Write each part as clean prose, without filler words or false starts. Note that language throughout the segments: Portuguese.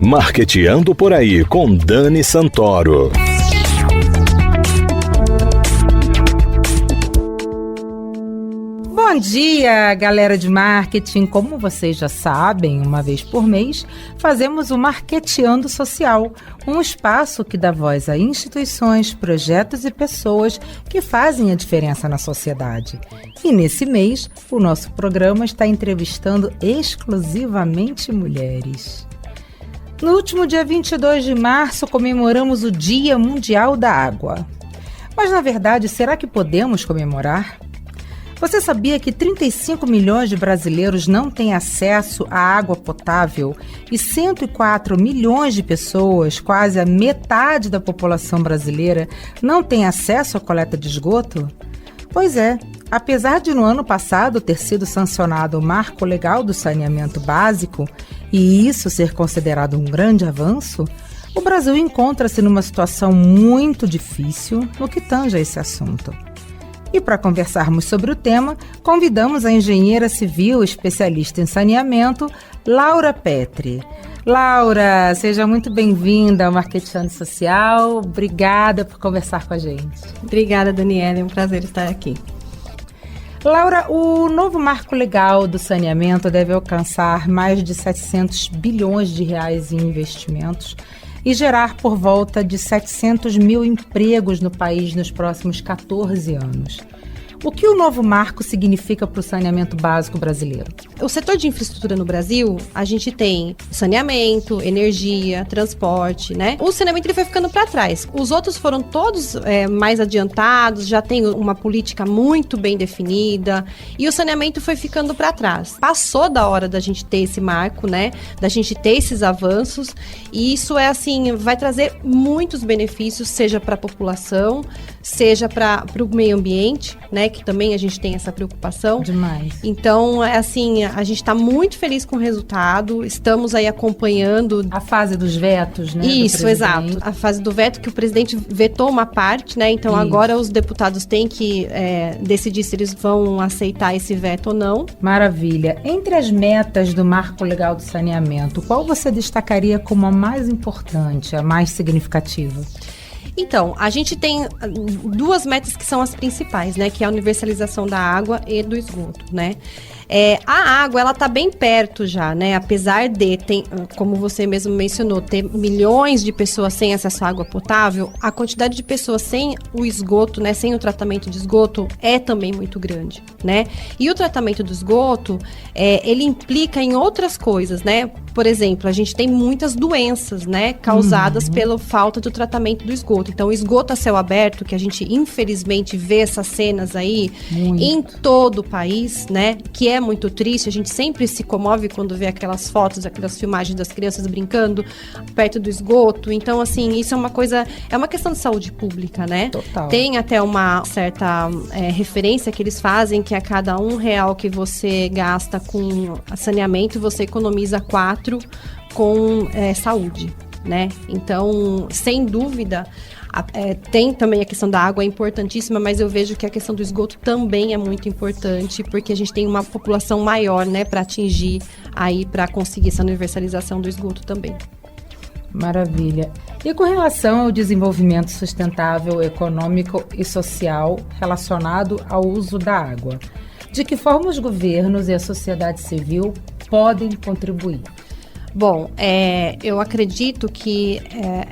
Marqueteando por aí com Dani Santoro. Bom dia, galera de marketing. Como vocês já sabem, uma vez por mês, fazemos o Marqueteando Social, um espaço que dá voz a instituições, projetos e pessoas que fazem a diferença na sociedade. E nesse mês, o nosso programa está entrevistando exclusivamente mulheres. No último dia 22 de março, comemoramos o Dia Mundial da Água. Mas, na verdade, será que podemos comemorar? Você sabia que 35 milhões de brasileiros não têm acesso à água potável e 104 milhões de pessoas, quase a metade da população brasileira, não tem acesso à coleta de esgoto? Pois é, apesar de no ano passado ter sido sancionado o Marco Legal do Saneamento Básico e isso ser considerado um grande avanço, o Brasil encontra-se numa situação muito difícil no que tange a esse assunto. E para conversarmos sobre o tema, convidamos a engenheira civil especialista em saneamento, Laura Petri. Laura, seja muito bem-vinda ao Marqueteando Social. Obrigada por conversar com a gente. Obrigada, Daniela. É um prazer estar aqui. Laura, o novo Marco Legal do Saneamento deve alcançar mais de 700 bilhões de reais em investimentos e gerar por volta de 700 mil empregos no país nos próximos 14 anos. O que o novo marco significa para o saneamento básico brasileiro? O setor de infraestrutura no Brasil, a gente tem saneamento, energia, transporte, né? O saneamento ele foi ficando para trás. Os outros foram todos mais adiantados, já tem uma política muito bem definida e o saneamento foi ficando para trás. Passou da hora da gente ter esse marco, né? Da gente ter esses avanços e isso vai trazer muitos benefícios, seja para a população, seja para o meio ambiente, né? Que também a gente tem essa preocupação. Demais. Então, a gente está muito feliz com o resultado, estamos aí acompanhando... A fase dos vetos, né? Isso, exato. A fase do veto que o presidente vetou uma parte, né? Então, agora os deputados têm que decidir se eles vão aceitar esse veto ou não. Maravilha. Entre as metas do Marco Legal do Saneamento, qual você destacaria como a mais importante, a mais significativa? Então, a gente tem duas metas que são as principais, né? Que é a universalização da água e do esgoto, né? A água, ela tá bem perto já, né? Apesar de, como você mesmo mencionou, ter milhões de pessoas sem acesso à água potável, a quantidade de pessoas sem o esgoto, né? Sem o tratamento de esgoto é também muito grande, né? E o tratamento do esgoto, ele implica em outras coisas, né? Por exemplo, a gente tem muitas doenças, né? Causadas pela falta do tratamento do esgoto. Então, o esgoto a céu aberto, que a gente infelizmente vê essas cenas aí em todo o país, né? Que é muito triste, a gente sempre se comove quando vê aquelas fotos, aquelas filmagens das crianças brincando perto do esgoto. Então, isso é uma questão de saúde pública, né? Total. Tem até uma certa referência que eles fazem, que a cada R$1 que você gasta com saneamento, você economiza 4 com saúde, né? Então, sem dúvida, tem também a questão da água, é importantíssima, mas eu vejo que a questão do esgoto também é muito importante, porque a gente tem uma população maior, né, para atingir aí, para conseguir essa universalização do esgoto também. Maravilha. E com relação ao desenvolvimento sustentável, econômico e social relacionado ao uso da água, de que forma os governos e a sociedade civil podem contribuir? Bom, eu acredito que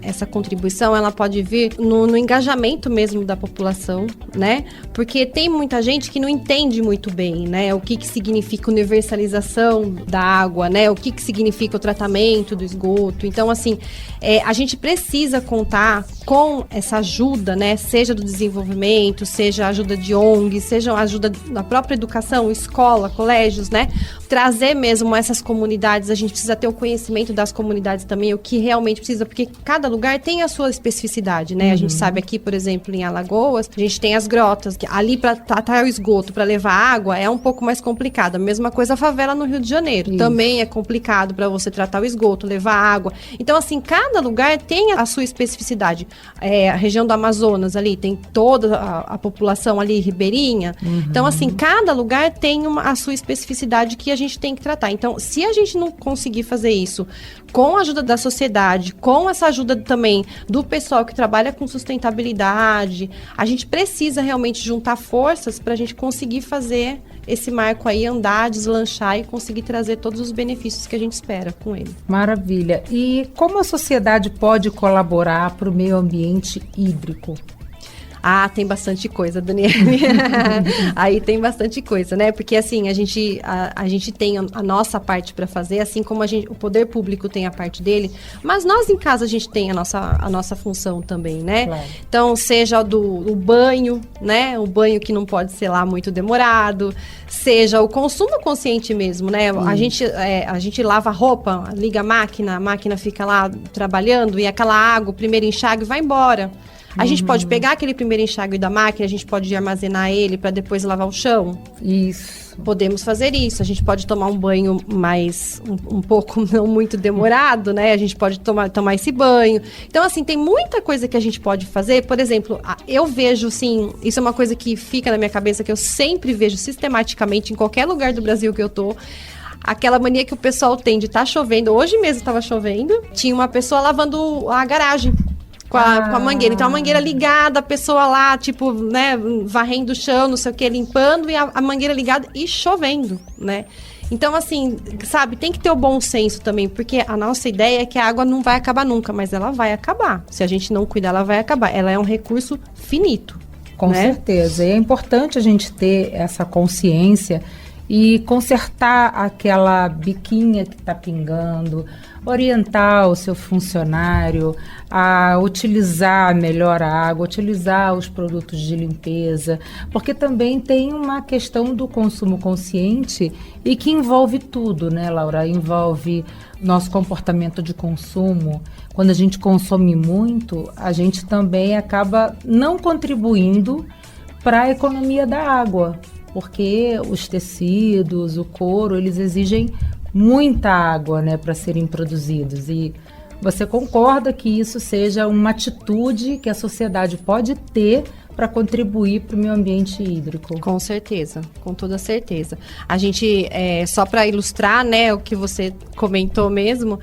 essa contribuição ela pode vir no engajamento mesmo da população, né? Porque tem muita gente que não entende muito bem, né? O que significa universalização da água, né? O que significa o tratamento do esgoto. Então, a gente precisa contar com essa ajuda, né? Seja do desenvolvimento, seja ajuda de ONG, seja ajuda da própria educação, escola, colégios, né? Trazer mesmo essas comunidades, a gente precisa ter o conhecimento conhecimento das comunidades também, o que realmente precisa, porque cada lugar tem a sua especificidade, né? A gente sabe aqui, por exemplo, em Alagoas, a gente tem as grotas, que ali para tratar o esgoto, para levar água, é um pouco mais complicado. A mesma coisa a favela no Rio de Janeiro. Isso. Também é complicado para você tratar o esgoto, levar água. Então, assim, cada lugar tem a sua especificidade. A região do Amazonas ali, tem toda a população ali ribeirinha. Então, assim, cada lugar tem a sua especificidade que a gente tem que tratar. Então, se a gente não conseguir fazer isso com a ajuda da sociedade, com essa ajuda também do pessoal que trabalha com sustentabilidade, a gente precisa realmente juntar forças para a gente conseguir fazer esse marco aí andar, deslanchar e conseguir trazer todos os benefícios que a gente espera com ele. Maravilha. E como a sociedade pode colaborar para o meio ambiente hídrico? Ah, tem bastante coisa, Daniele. Aí tem bastante coisa, né? Porque assim, a gente tem a nossa parte para fazer, assim como o poder público tem a parte dele, mas nós em casa a gente tem a nossa função também, né? Claro. Então, seja o banho, né? O banho que não pode ser lá muito demorado, seja o consumo consciente mesmo, né? A gente lava a roupa, liga a máquina fica lá trabalhando e aquela água, o primeiro enxágue vai embora. A gente pode pegar aquele primeiro enxágue da máquina, a gente pode armazenar ele para depois lavar o chão. Isso. Podemos fazer isso. A gente pode tomar um banho mais, um pouco não muito demorado, né? A gente pode tomar esse banho. Então, assim, tem muita coisa que a gente pode fazer. Por exemplo, eu vejo, assim, isso é uma coisa que fica na minha cabeça, que eu sempre vejo sistematicamente em qualquer lugar do Brasil que eu tô. Aquela mania que o pessoal tem de estar chovendo. Hoje mesmo estava chovendo. Tinha uma pessoa lavando a garagem. Com a mangueira. Então, a mangueira ligada, a pessoa lá, tipo, né, varrendo o chão, não sei o que, limpando, e a mangueira ligada e chovendo, né? Então, assim, sabe, tem que ter o bom senso também, porque a nossa ideia é que a água não vai acabar nunca, mas ela vai acabar. Se a gente não cuidar, ela vai acabar. Ela é um recurso finito. Com certeza. E é importante a gente ter essa consciência e consertar aquela biquinha que está pingando, orientar o seu funcionário a utilizar melhor a água, utilizar os produtos de limpeza, porque também tem uma questão do consumo consciente e que envolve tudo, né, Laura? Envolve nosso comportamento de consumo. Quando a gente consome muito, a gente também acaba não contribuindo para a economia da água, porque os tecidos, o couro, eles exigem muita água, né, para serem produzidos. E você concorda que isso seja uma atitude que a sociedade pode ter para contribuir para o meio ambiente hídrico? Com certeza, com toda certeza. A gente, só para ilustrar, né, o que você comentou mesmo,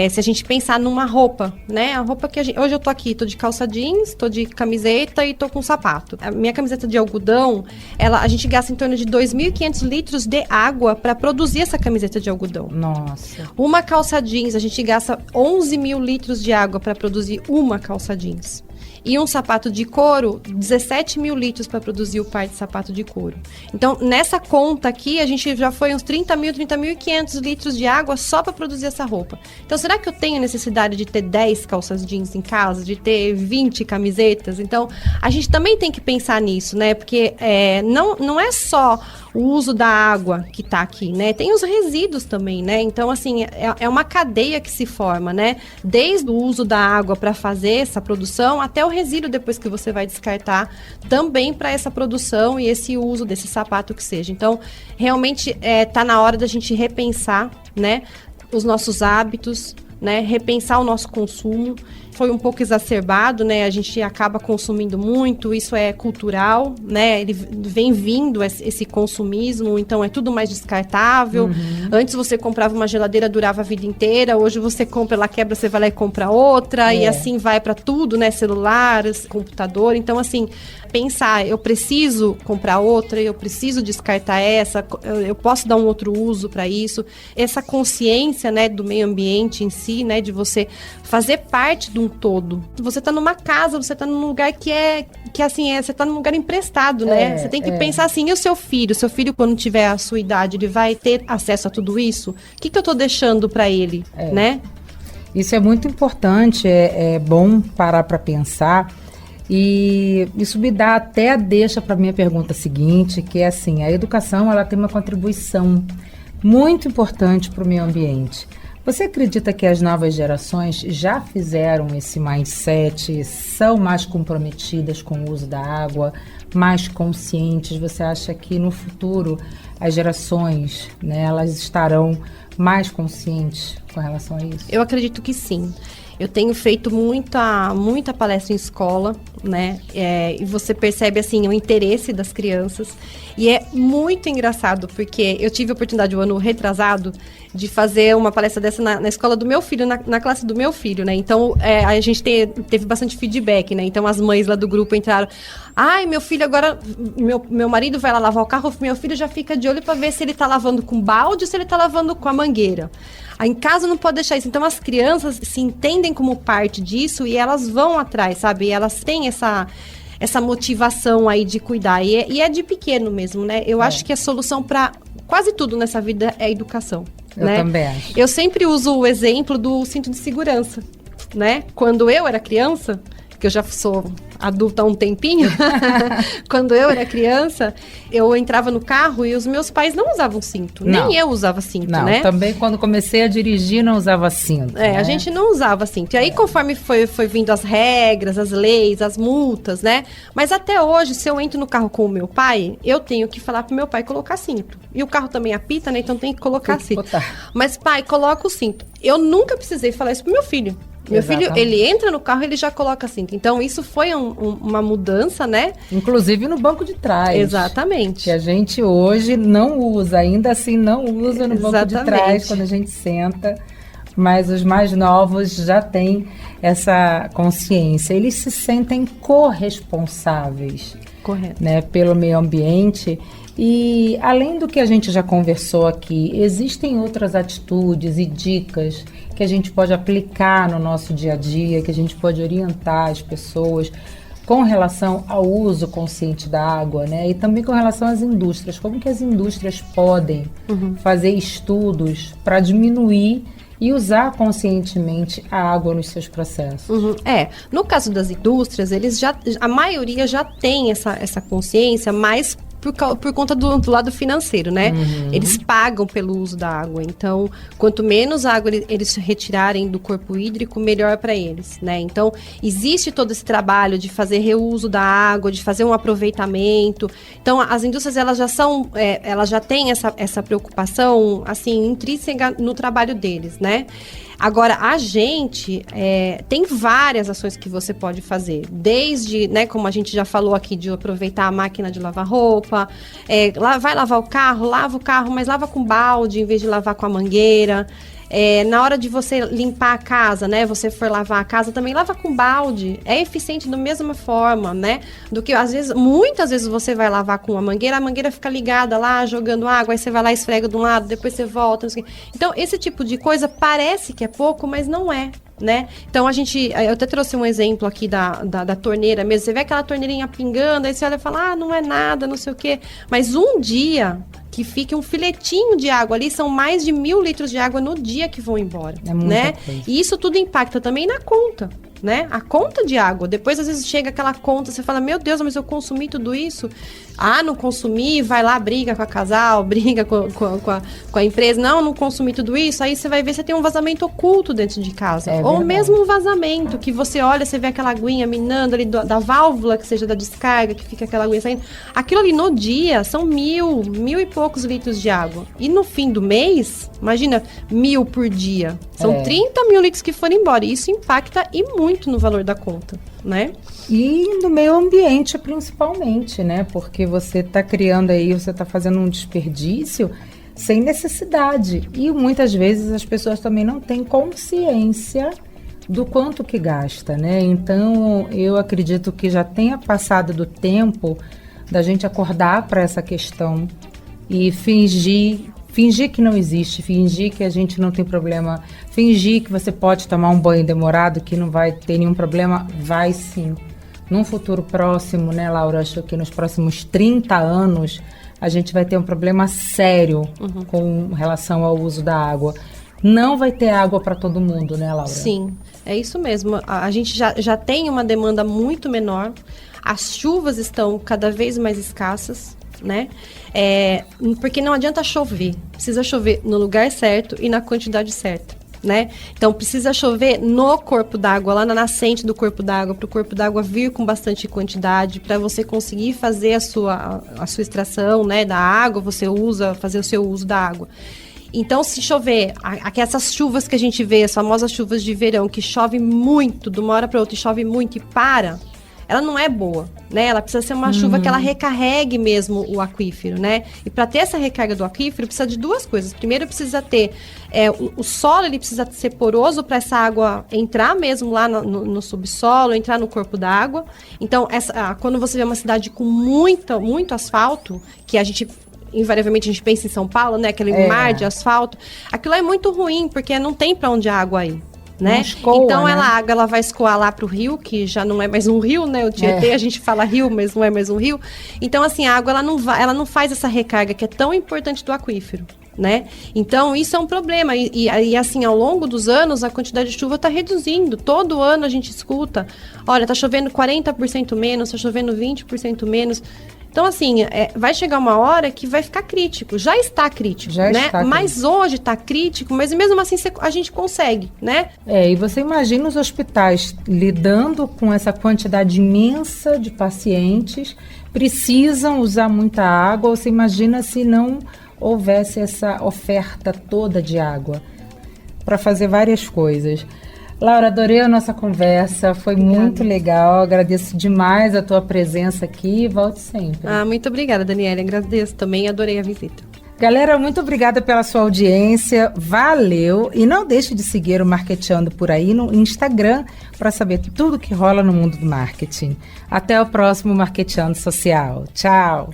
se a gente pensar numa roupa, né, a roupa que hoje eu tô aqui, tô de calça jeans, tô de camiseta e tô com sapato. A minha camiseta de algodão, a gente gasta em torno de 2.500 litros de água para produzir essa camiseta de algodão. Nossa. Uma calça jeans, a gente gasta 11.000 litros de água para produzir uma calça jeans. E um sapato de couro, 17.000 litros para produzir o par de sapato de couro. Então, nessa conta aqui, a gente já foi uns 30.500 litros de água só para produzir essa roupa. Então, será que eu tenho necessidade de ter 10 calças jeans em casa, de ter 20 camisetas? Então, a gente também tem que pensar nisso, né? Porque não é só o uso da água que está aqui, né? Tem os resíduos também, né? Então, assim, é uma cadeia que se forma, né? Desde o uso da água para fazer essa produção até o resíduo depois que você vai descartar também para essa produção e esse uso desse sapato que seja. Então, realmente tá na hora da gente repensar, né, os nossos hábitos, né, repensar o nosso consumo. Foi um pouco exacerbado, né? A gente acaba consumindo muito, isso é cultural, né? Ele vem vindo esse consumismo, então é tudo mais descartável. Uhum. Antes você comprava uma geladeira, durava a vida inteira, hoje você compra, ela quebra, você vai lá e compra outra, e assim vai para tudo, né? Celular, computador. Então, assim, pensar, eu preciso comprar outra, eu preciso descartar essa, eu posso dar um outro uso para isso. Essa consciência, né, do meio ambiente em si, né, de você fazer parte de um todo. Você tá numa casa, você tá num lugar que você tá num lugar emprestado, né? Você tem que pensar assim, e o seu filho quando tiver a sua idade, ele vai ter acesso a tudo isso? O que eu tô deixando para ele, né? Isso é muito importante, é bom parar para pensar. E isso me dá até a deixa para a minha pergunta seguinte, que é assim, a educação ela tem uma contribuição muito importante para o meio ambiente. Você acredita que as novas gerações já fizeram esse mindset, são mais comprometidas com o uso da água, mais conscientes? Você acha que no futuro as gerações, né, elas estarão mais conscientes com relação a isso? Eu acredito que sim. Eu tenho feito muita palestra em escola, né? E você percebe, assim, o interesse das crianças. E é muito engraçado, porque eu tive a oportunidade, o ano retrasado, de fazer uma palestra dessa na escola do meu filho, na classe do meu filho, né? Então, a gente teve bastante feedback, né? Então, as mães lá do grupo entraram. Ai, meu filho agora... Meu marido vai lá lavar o carro, meu filho já fica de olho para ver se ele tá lavando com balde ou se ele tá lavando com a mangueira. Em casa não pode deixar isso. Então, as crianças se entendem como parte disso e elas vão atrás, sabe? E elas têm essa motivação aí de cuidar. E é de pequeno mesmo, né? Eu acho que a solução para quase tudo nessa vida é a educação. Eu também acho. Eu sempre uso o exemplo do cinto de segurança, né? Quando eu era criança, que eu já sou adulta há um tempinho, quando eu era criança, eu entrava no carro e os meus pais não usavam cinto. Não. Nem eu usava cinto, Não, né? também quando comecei a dirigir não usava cinto. Né? A gente não usava cinto. E aí, conforme foi vindo as regras, as leis, as multas, né? Mas até hoje, se eu entro no carro com o meu pai, eu tenho que falar pro meu pai colocar cinto. E o carro também apita, né? Então tem que colocar cinto. Mas, pai, coloca o cinto. Eu nunca precisei falar isso pro meu filho. Meu filho, ele entra no carro, ele já coloca cinto. Então, isso foi uma mudança, né? Inclusive no banco de trás. Exatamente. Que a gente hoje não usa, ainda assim não usa no banco de trás quando a gente senta. Mas os mais novos já têm essa consciência. Eles se sentem corresponsáveis. Correto. Né, pelo meio ambiente. E além do que a gente já conversou aqui, existem outras atitudes e dicas que a gente pode aplicar no nosso dia a dia, que a gente pode orientar as pessoas com relação ao uso consciente da água, né? E também com relação às indústrias. Como que as indústrias podem fazer estudos para diminuir e usar conscientemente a água nos seus processos? No caso das indústrias, a maioria já tem essa consciência, mas por conta do lado financeiro, né? Eles pagam pelo uso da água. Então, quanto menos água eles retirarem do corpo hídrico, melhor para eles, né? Então, existe todo esse trabalho de fazer reuso da água, de fazer um aproveitamento. Então, as indústrias, elas já têm essa preocupação, assim, intrínseca no trabalho deles, né? Agora, a gente tem várias ações que você pode fazer. Desde, né, como a gente já falou aqui, de aproveitar a máquina de lavar roupa. Vai lavar o carro, lava o carro, mas lava com balde em vez de lavar com a mangueira. Na hora de você limpar a casa, né? Você for lavar a casa, também lava com balde. É eficiente da mesma forma, né? Do que, muitas vezes você vai lavar com a mangueira fica ligada lá, jogando água, aí você vai lá, esfrega de um lado, depois você volta. Não sei o quê. Então, esse tipo de coisa parece que é pouco, mas não é. Né? Então, eu até trouxe um exemplo aqui da torneira mesmo. Você vê aquela torneirinha pingando, aí você olha e fala, não é nada, não sei o quê. Mas um dia que fique um filetinho de água ali, são mais de 1.000 litros de água no dia que vão embora, né? E isso tudo impacta também na conta, né? A conta de água. Depois, às vezes, chega aquela conta, você fala, meu Deus, mas eu consumi tudo isso? Não consumi, vai lá, briga com a casal, briga com a empresa. Não consumi tudo isso. Aí você vai ver, você tem um vazamento oculto dentro de casa. Ou mesmo um vazamento, que você olha, você vê aquela aguinha minando ali da válvula, que seja da descarga, que fica aquela aguinha saindo. Aquilo ali no dia são 1.000 e poucos litros de água. E no fim do mês, imagina, 1.000 por dia. São 30.000 litros que foram embora. E isso impacta e muito no valor da conta, né? E no meio ambiente, principalmente, né? Porque você está criando aí, você está fazendo um desperdício sem necessidade. E muitas vezes as pessoas também não têm consciência do quanto que gasta, né? Então, eu acredito que já tenha passado do tempo da gente acordar para essa questão e fingir que não existe, fingir que a gente não tem problema, fingir que você pode tomar um banho demorado, que não vai ter nenhum problema, vai sim. Num futuro próximo, né, Laura, acho que nos próximos 30 anos, a gente vai ter um problema sério com relação ao uso da água. Não vai ter água para todo mundo, né, Laura? Sim, é isso mesmo. A gente já tem uma demanda muito menor, as chuvas estão cada vez mais escassas, né? Porque não adianta chover, precisa chover no lugar certo e na quantidade certa, né? Então precisa chover no corpo d'água, lá na nascente do corpo d'água, para o corpo d'água vir com bastante quantidade, para você conseguir fazer a sua extração, né, da água, fazer o seu uso da água. Então, se chover, essas chuvas que a gente vê, as famosas chuvas de verão, que chove muito, de uma hora para outra, e chove muito e para, ela não é boa, né? Ela precisa ser uma chuva que ela recarregue mesmo o aquífero, né? E para ter essa recarga do aquífero, precisa de duas coisas. Primeiro, precisa ter o solo, ele precisa ser poroso para essa água entrar mesmo lá no subsolo, entrar no corpo da água. Então, quando você vê uma cidade com muito asfalto, que invariavelmente a gente pensa em São Paulo, né? Aquele mar de asfalto, aquilo é muito ruim, porque não tem para onde a água ir. Né? Escoa, então né? A água ela vai escoar lá para o rio, que já não é mais um rio, né? O Tietê, a gente fala rio, mas não é mais um rio. Então, assim, a água ela não faz essa recarga que é tão importante do aquífero, né? Então, isso é um problema. E assim, ao longo dos anos, a quantidade de chuva está reduzindo. Todo ano a gente escuta, olha, tá chovendo 40% menos, tá chovendo 20% menos. Então, assim, vai chegar uma hora que vai ficar crítico. Já está crítico, né? Mas hoje está crítico, mas mesmo assim a gente consegue, né? E você imagina os hospitais lidando com essa quantidade imensa de pacientes, precisam usar muita água. Você imagina se não houvesse essa oferta toda de água para fazer várias coisas. Laura, adorei a nossa conversa, foi muito legal, agradeço demais a tua presença aqui e volte sempre. Muito obrigada, Daniela, agradeço também, adorei a visita. Galera, muito obrigada pela sua audiência, valeu, e não deixe de seguir o Marketeando por aí no Instagram para saber tudo que rola no mundo do marketing. Até o próximo Marketeando Social, tchau!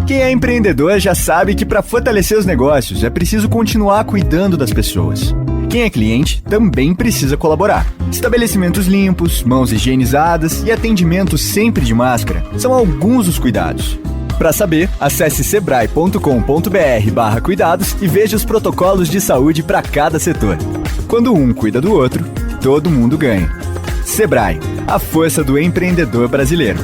Quem é empreendedor já sabe que para fortalecer os negócios é preciso continuar cuidando das pessoas. Quem é cliente também precisa colaborar. Estabelecimentos limpos, mãos higienizadas e atendimento sempre de máscara são alguns dos cuidados. Para saber, acesse sebrae.com.br/cuidados e veja os protocolos de saúde para cada setor. Quando um cuida do outro, todo mundo ganha. Sebrae, a força do empreendedor brasileiro.